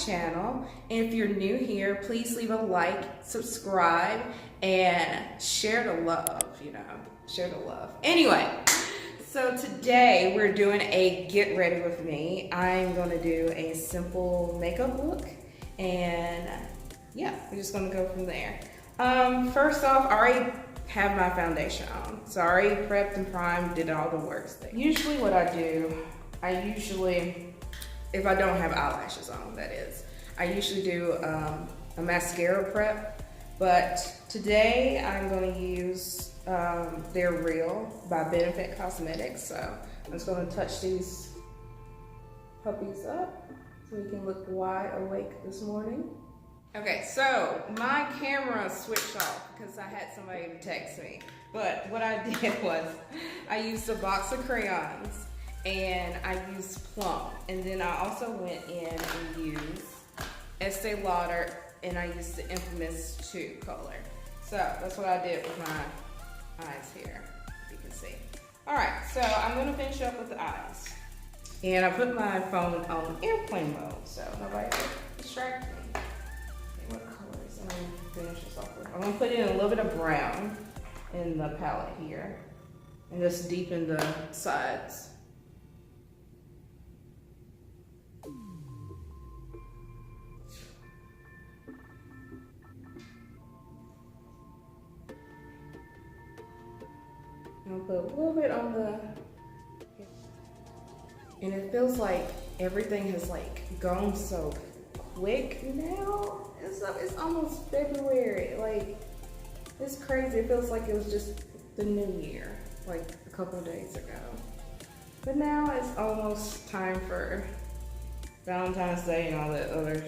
channel. And if you're new here, please leave a like, subscribe, and share the love, you know, share the love. Anyway, so today we're doing a get ready with me. I'm gonna do a simple makeup look, and yeah, we're just gonna go from there. First off, I already have my foundation on. So I already prepped and primed, did all the works there. Usually what I do, if I don't have eyelashes on, that is, I usually do a mascara prep, but today I'm gonna use They're Real by Benefit Cosmetics. So I'm just gonna touch these puppies up so we can look wide awake this morning. Okay, so my camera switched off because I had somebody text me. But what I did was I used a box of crayons and I used Plum. And then I also went in and used Estee Lauder, and I used the infamous 2 color. So that's what I did with my eyes here, if you can see. All right, so I'm gonna finish up with the eyes. And I put my phone on airplane mode so nobody will distract me. What colors am I gonna finish this off with? I'm gonna put in a little bit of brown in the palette here and just deepen the sides. I'm gonna put a little bit on the, and it feels like everything has like gone so quick now. It's almost February. Like, it's crazy. It feels like it was just the new year, like a couple of days ago. But now it's almost time for Valentine's Day and all that other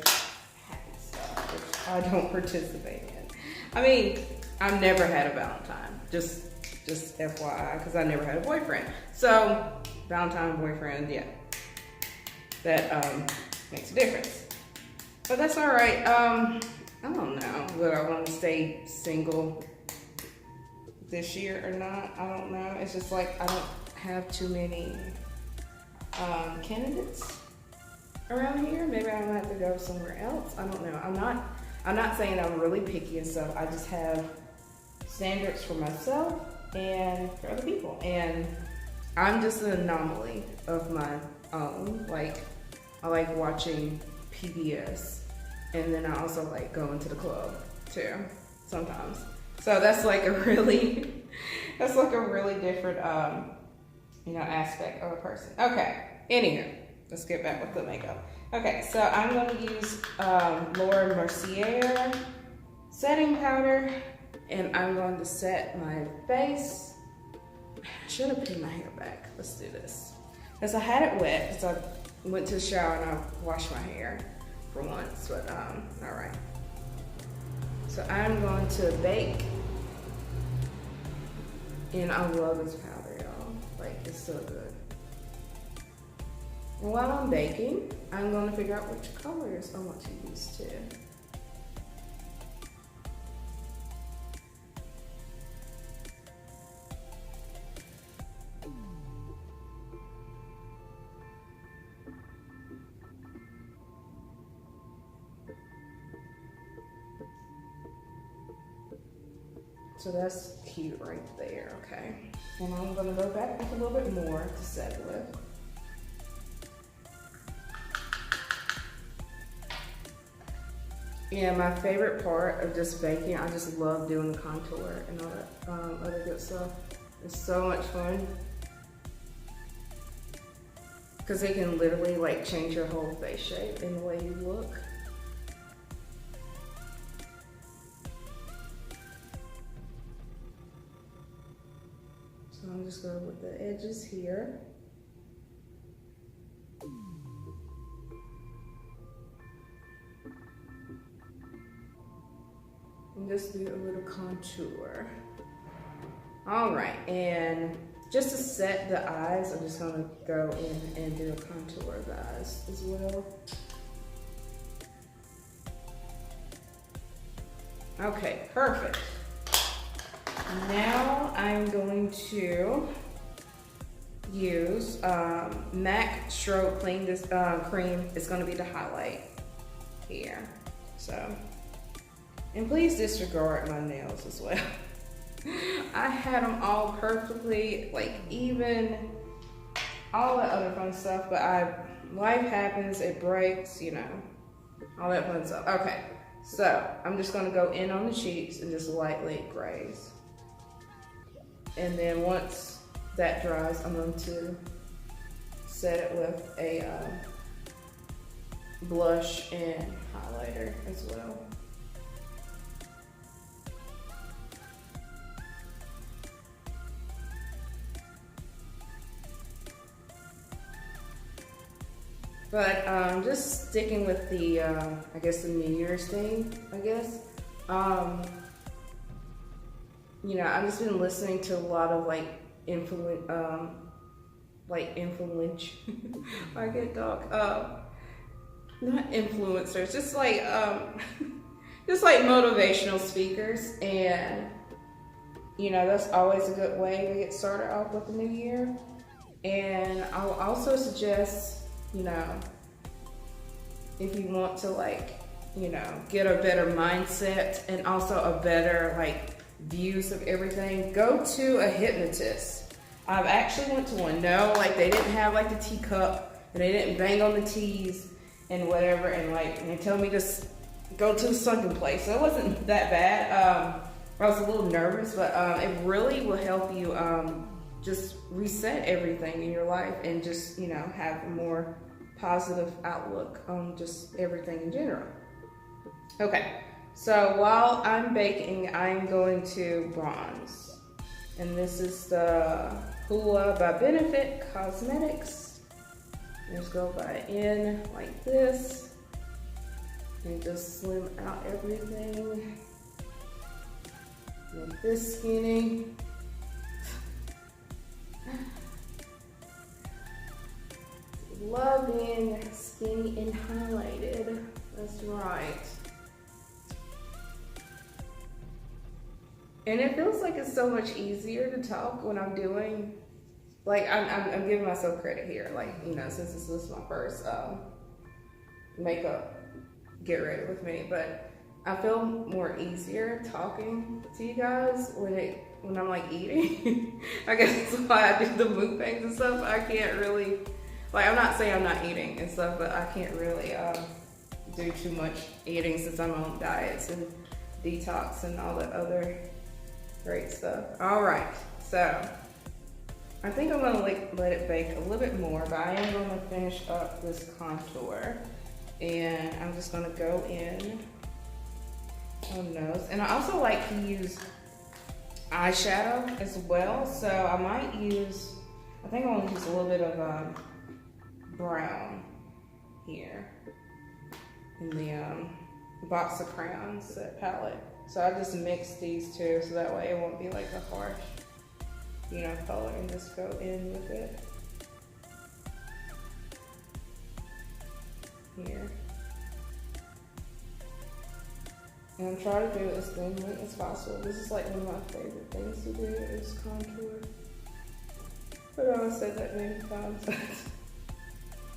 happy stuff, which I don't participate in. I mean, I've never had a Valentine, just FYI, because I never had a boyfriend. So, Valentine, boyfriend, yeah, that makes a difference. But that's all right. I don't know whether I want to stay single this year or not. I don't know. It's just like I don't have too many candidates around here. Maybe I'm gonna have to go somewhere else. I don't know. I'm not saying I'm really picky and stuff. I just have standards for myself and for other people. And I'm just an anomaly of my own. Like, I like watching PBS, and then I also like going to the club too sometimes. So that's like a really different you know, aspect of a person. Okay, anywho, let's get back with the makeup. Okay, so I'm gonna use Lauder Mercier setting powder, and I'm going to set my face. I should have put my hair back. Let's do this. Because I had it wet, because I went to the shower and I washed my hair for once, but all right. So I'm going to bake, and I love this powder, y'all. Like, it's so good. And while I'm baking, I'm going to figure out which colors I want to use too. So that's cute right there, okay. And I'm gonna go back with a little bit more to set with. Yeah, my favorite part of just baking, I just love doing the contour and all that other good stuff. It's so much fun. Because it can literally like change your whole face shape and the way you look. So I'm just going with the edges here. And just do a little contour. All right, and just to set the eyes, I'm just gonna go in and do a contour of the eyes as well. Okay, perfect. Now I'm going to use MAC Strobe Clean. This cream is going to be the highlight. here. So, and please disregard my nails as well. I had them all perfectly, like even, all that other fun stuff, but life happens, it breaks, you know, all that fun stuff. Okay, so I'm just gonna go in on the cheeks and just lightly graze. And then once that dries, I'm going to set it with a blush and highlighter as well. But just sticking with the, I guess the New Year's thing, I guess. You know, I've just been listening to a lot of like influential, I get dog, not influencers, just like motivational speakers, and you know, that's always a good way to get started off with the new year. And I'll also suggest, you know, if you want to like, you know, get a better mindset and also a better like views of everything, go to a hypnotist. I've actually went to one. No, like they didn't have like the teacup and they didn't bang on the teas and whatever, and like they told me just go to the sunken place. So it wasn't that bad. I was a little nervous, but it really will help you just reset everything in your life and just, you know, have a more positive outlook on just everything in general. Okay, so while I'm baking, I'm going to bronze. And this is the Hoola by Benefit Cosmetics. Just go in like this and just slim out everything. Make this skinny. Loving skinny and highlighted. That's right. And it feels like it's so much easier to talk when I'm doing, like I'm giving myself credit here. Like, you know, since this is my first makeup get ready with me, but I feel more easier talking to you guys when I'm like eating. I guess that's why I do the mukbangs and stuff. I can't really, like, I'm not saying I'm not eating and stuff, but I can't really do too much eating since I'm on diets and detox and all that other great stuff. All right, so I think I'm gonna let it bake a little bit more, but I am gonna finish up this contour, and I'm just gonna go in on nose. And I also like to use eyeshadow as well, so I might use, I think I want to use a little bit of brown here in the box of crayons set palette. So I just mix these two so that way it won't be like a harsh, you know, color, and just go in with it here. And try to do it as thinly as possible. This is like one of my favorite things to do is contour. But I've said that many times.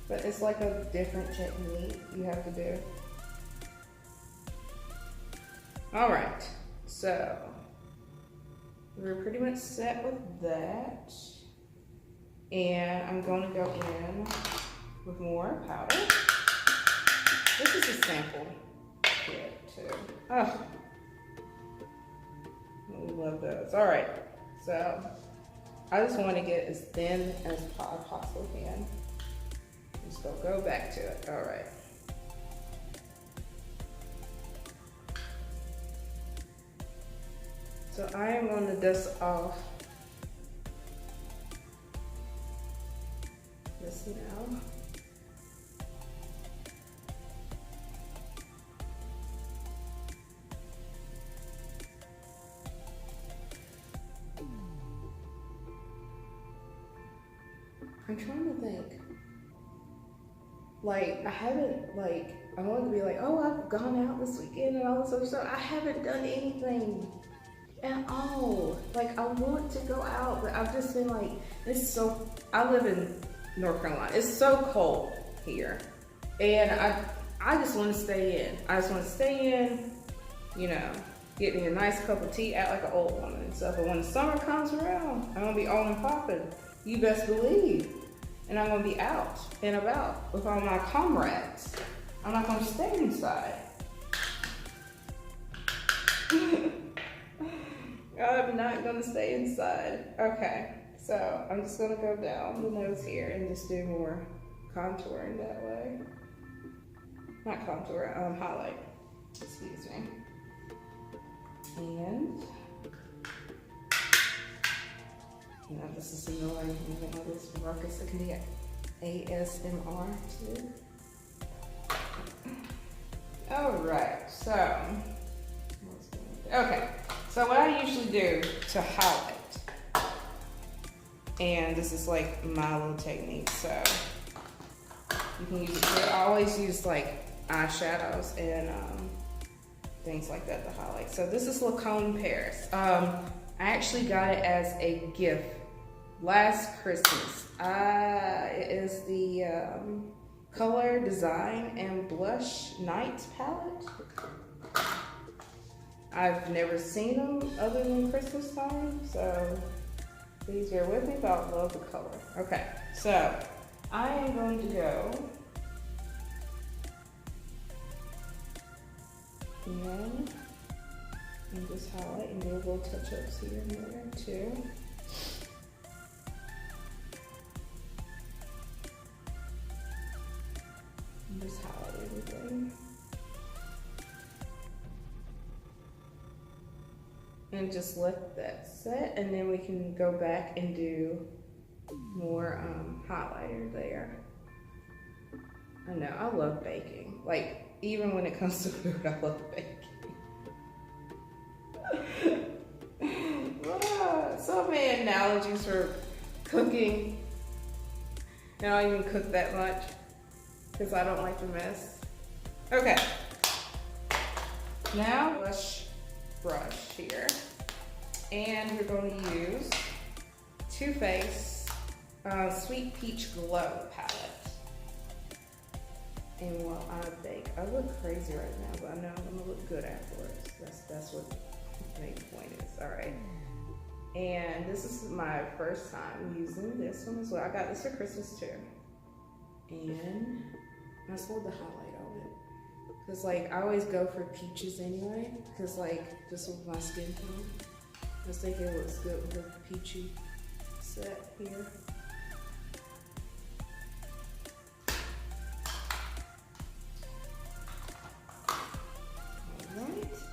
But it's like a different technique you have to do. All right, so we're pretty much set with that. And I'm going to go in with more powder. This is a sample kit too. Oh, we love those. All right, so I just want to get as thin as I possibly can. Just go back to it. All right. So I am going to dust off this now. I'm trying to think. Like, I haven't, like, I want to be like, oh, I've gone out this weekend and all this other stuff. I haven't done anything at all. Like, I want to go out, but I've just been like, it's so, I live in North Carolina. It's so cold here. And I I just want to stay in. I just want to stay in, you know, get me a nice cup of tea, act like an old woman and stuff. But when the summer comes around, I'm gonna be on and popping. You best believe. And I'm gonna be out and about with all my comrades. I'm not gonna stay inside. I'm not gonna stay inside. Okay, so I'm just gonna go down the nose here and just do more contouring that way. Not contour, highlight. Excuse me. And you know, this is annoying. Even though this ruckus, it can be ASMR too. All right, so okay. So what I usually do to highlight, and this is like my little technique. So you can use it too. I always use like eyeshadows and things like that to highlight. So this is Lancome Paris. I actually got it as a gift last Christmas. It is the Color, Design, and Blush Night palette. I've never seen them other than Christmas time, so please bear with me, but I love the color. Okay, so I am going to go in and just highlight and do a little touch-ups here and there too. And just highlight everything. And just let that set, and then we can go back and do more highlighter there. I know, I love baking. Like, even when it comes to food, I love baking. So many analogies for cooking. And I don't even cook that much because I don't like to mess. Okay. Now, brush here. And we're going to use Too Faced Sweet Peach Glow palette. And while I bake, I look crazy right now, but I know I'm gonna look good afterwards. That's what the main point is. All right. And this is my first time using this one as well. I got this for Christmas too. And I just love the highlight of it. Cause like I always go for peaches anyway. Cause like just with my skin tone, I just think it looks good with the peachy set here.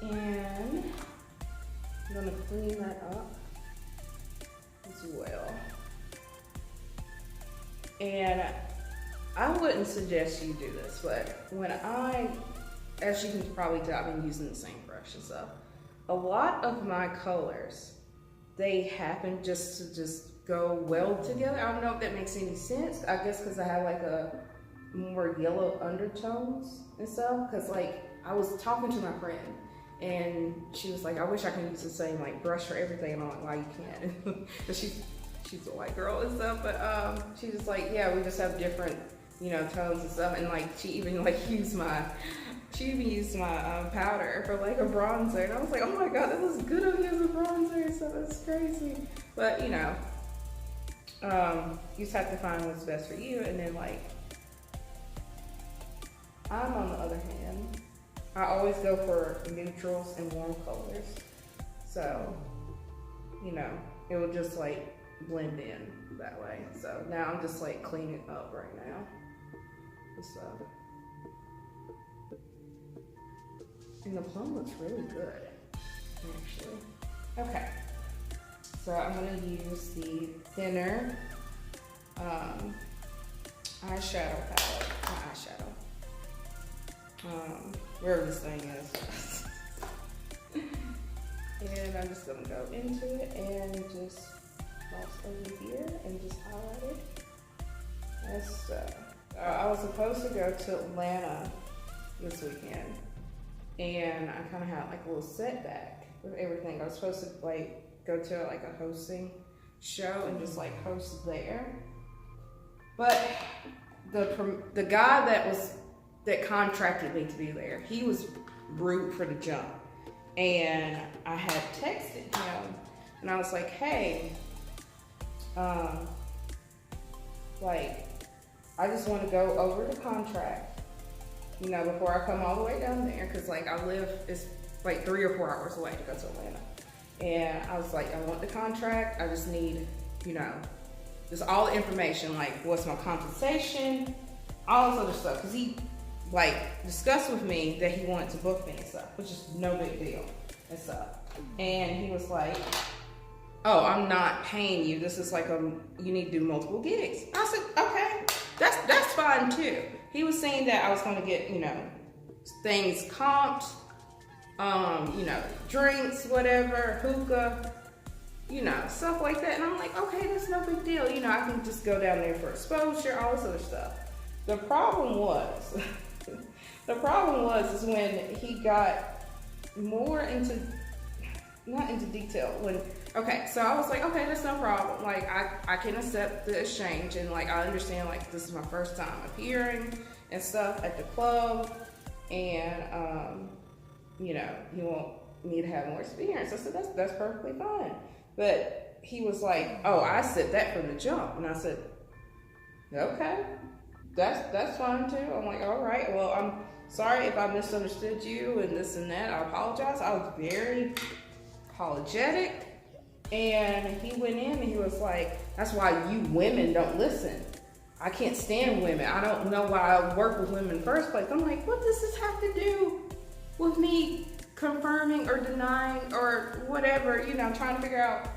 And I'm gonna clean that up as well. And I wouldn't suggest you do this, but as you can probably tell, I've been using the same brush and stuff. A lot of my colors, they happen just to go well together. I don't know if that makes any sense. I guess because I have like a more yellow undertones and stuff. Cause like I was talking to my friend, and she was like, I wish I could use the same like brush for everything, and I'm like, why you can't? But she's a white girl and stuff, but she was like, yeah, we just have different, you know, tones and stuff. And like she even used my powder for like a bronzer, and I was like, oh my god, that looks good on you as a bronzer, so that's crazy. But you know, you just have to find what's best for you. And then like I'm on the other hand, I always go for neutrals and warm colors. So, you know, it will just like blend in that way. So now I'm just like cleaning up right now. So, and the Plum looks really good, actually. Okay, so I'm gonna use the thinner eyeshadow palette, wherever this thing is. And I'm just gonna go into it and just cross over here and just highlight it. As so. I was supposed to go to Atlanta this weekend, and I kind of had like a little setback with everything. I was supposed to like go to like a hosting show and just like host there, but the guy that was that contracted me to be there, he was rude for the jump. And I had texted him and I was like, hey, like, I just want to go over the contract, you know, before I come all the way down there. Cause like it's like 3 or 4 hours away to go to Atlanta. And I was like, I want the contract. I just need, you know, just all the information, like what's my compensation, all this other stuff. Cause he like discussed with me that he wanted to book me and stuff, which is no big deal and stuff. And he was like, oh, I'm not paying you. This is like you need to do multiple gigs. I said, okay, that's fine too. He was saying that I was going to get, you know, things comped, you know, drinks, whatever, hookah, you know, stuff like that. And I'm like, okay, that's no big deal. You know, I can just go down there for exposure, all this other stuff. The problem was, is when he got more into, not into detail, okay, so I was like, okay, that's no problem. Like, I can accept the exchange, and like, I understand, like, this is my first time appearing and stuff at the club, and, you know, you want me to have more experience. I said, that's perfectly fine. But he was like, oh, I said that from the jump. And I said, okay, that's fine too. I'm like, all right, well, I'm sorry if I misunderstood you and this and that. I apologize. I was very apologetic. And he went in and he was like, that's why you women don't listen. I can't stand women. I don't know why I work with women in the first place. I'm like, what does this have to do with me confirming or denying or whatever, you know, trying to figure out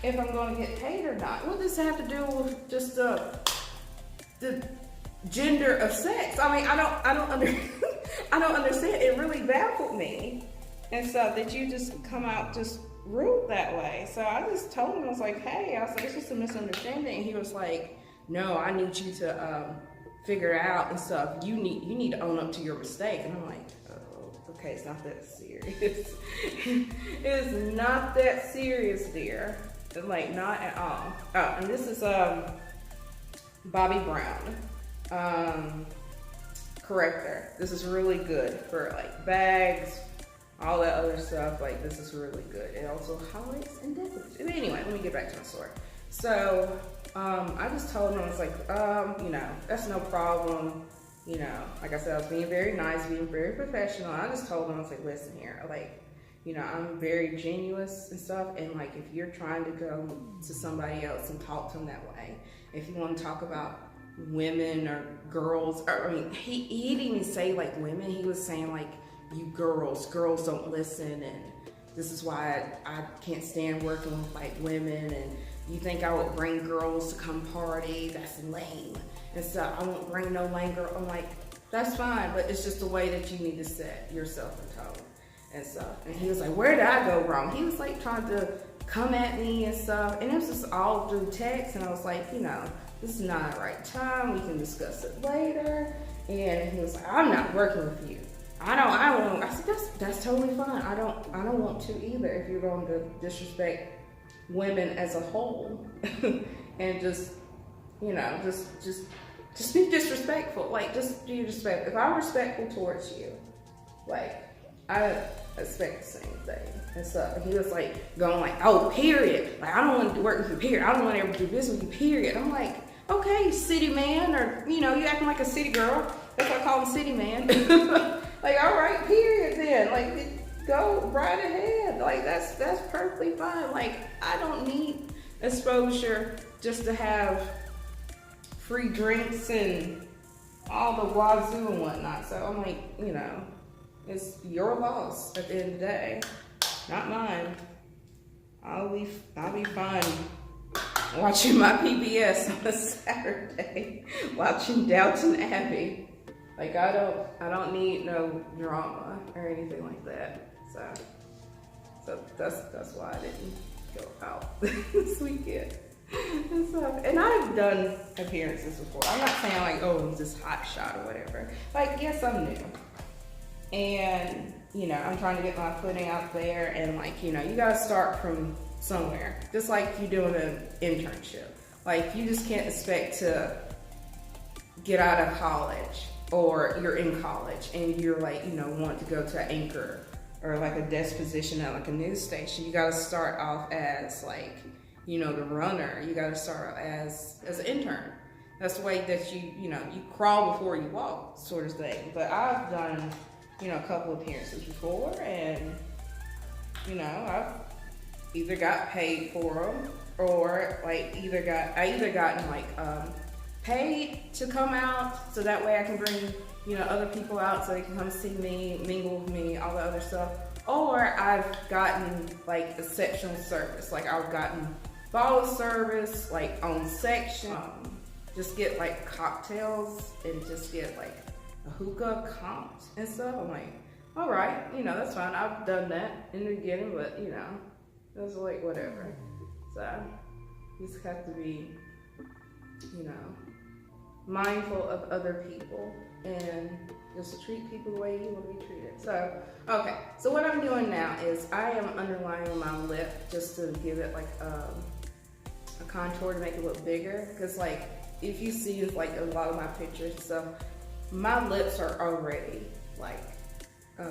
if I'm going to get paid or not? What does this have to do with just the gender of sex? I mean, I don't understand. It really baffled me and stuff that you just come out just rude that way. So I just told him, I was like, hey, I said, it's just a misunderstanding. And he was like, no, I need you to figure it out and stuff. You need to own up to your mistake. And I'm like, oh, okay, it's not that serious. It's not that serious, dear. It's like, not at all. Oh, and this is Bobbi Brown corrector. This is really good for like bags, all that other stuff. Like, this is really good. It also highlights and decorates. Anyway, let me get back to my story. So I just told him, I was like, you know, that's no problem. You know, like I said, I was being very nice, being very professional. I just told him, I was like, listen here, like, you know, I'm very genuine and stuff. And like, if you're trying to go to somebody else and talk to them that way, if you want to talk about women or girls, or I mean, he didn't even say like women. He was saying like, you girls don't listen, and this is why I can't stand working with like women, and you think I would bring girls to come party? That's lame. And so I won't bring no lame girl. I'm like, that's fine, but it's just the way that you need to set yourself and tone and stuff. And he was like, where did I go wrong? He was like trying to come at me and stuff, and it was just all through text. And I was like, you know, this is not the right time. We can discuss it later. And he was like, I'm not working with you. I don't. I said, that's totally fine. I don't want to either. If you're going to disrespect women as a whole, and just, you know, just be disrespectful. Like, just be respectful. If I'm respectful towards you, like, I expect the same thing and stuff. And he was like going like, oh, period. Like, I don't want to work with you, period. I don't want to ever do business with you, period. I'm like, okay, city man, or, you know, you acting like a city girl. That's why I call him city man. Like, all right, period then. Like, go right ahead. Like, that's perfectly fine. Like, I don't need exposure just to have free drinks and all the wazoo and whatnot. So I'm like, you know, it's your loss at the end of the day, not mine. I'll be fine watching my PBS on a Saturday, watching Downton Abbey. Like, I don't need no drama or anything like that. So that's why I didn't go out this weekend and stuff. And I've done appearances before. I'm not saying like, oh, it was this hot shot or whatever. Like, yes, I'm new. And, you know, I'm trying to get my footing out there, and like, you know, you gotta start from somewhere. Just like you doing an internship. Like, you just can't expect to get out of college or you're in college and you're like, you know, want to go to an anchor or like a desk position at like a news station, you gotta start off as like, you know, the runner. You gotta start as an intern. That's the way that you know, you crawl before you walk sort of thing. But I've done, you know, a couple appearances before, and, you know, I've either got paid for them or like I either gotten like paid to come out so that way I can bring, you know, other people out so they can come see me, mingle with me, all the other stuff. Or I've gotten like exceptional service. Like I've gotten bottle service, like on section, just get like cocktails and just get like a hookah comped and stuff. I'm like, all right, you know, that's fine. I've done that in the beginning, but you know, it was like whatever. So you just have to be, you know, mindful of other people and just treat people the way you want to be treated. So, okay, so what I'm doing now is I am underlining my lip just to give it like a contour to make it look bigger. Because like, if you see like a lot of my pictures and stuff, my lips are already like, I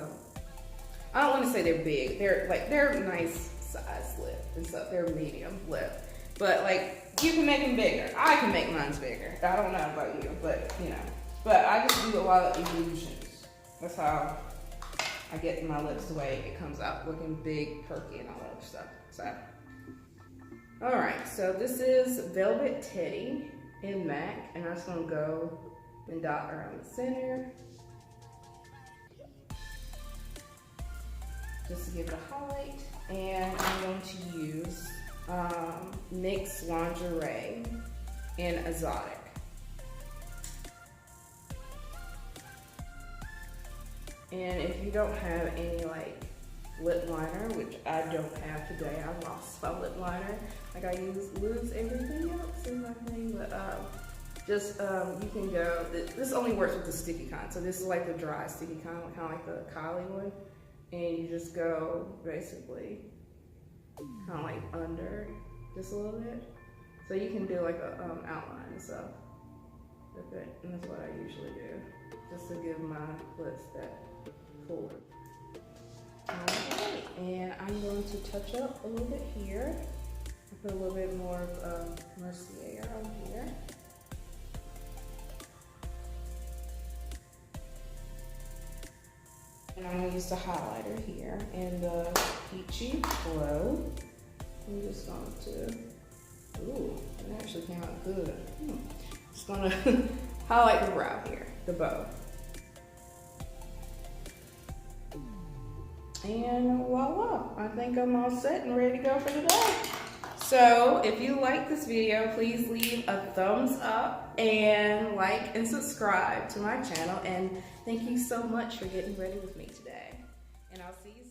don't want to say they're big. They're nice size lip and stuff. They're medium lip. But like, you can make them bigger. I can make mine bigger. I don't know about you, but you know. But I just do a lot of illusions. That's how I get my lips the way it comes out, looking big, perky, and all that other stuff. So, all right. So this is Velvet Teddy in MAC, and I'm just gonna go and dot around the center, just to give it a highlight. And I'm going to use NYX Lingerie in Exotic. And if you don't have any like lip liner, which I don't have today, I lost my lip liner. Like I lose everything else in my thing, but just you can go. This only works with the sticky kind. So this is like the dry sticky kind of like the Kylie one, and you just go basically kind of like under just a little bit. So you can do like a outline and stuff with it, and that's what I usually do, just to give my lips that full. Alright, and I'm going to touch up a little bit here. I put a little bit more of Mercier on here. And I'm going to use the highlighter here in the Peachy Glow. I'm just going to, ooh, it actually came out good. Just going to highlight the brow here, the bow. And voila, I think I'm all set and ready to go for the day. So if you like this video, please leave a thumbs up and like and subscribe to my channel. And thank you so much for getting ready with me today. And I'll see you soon.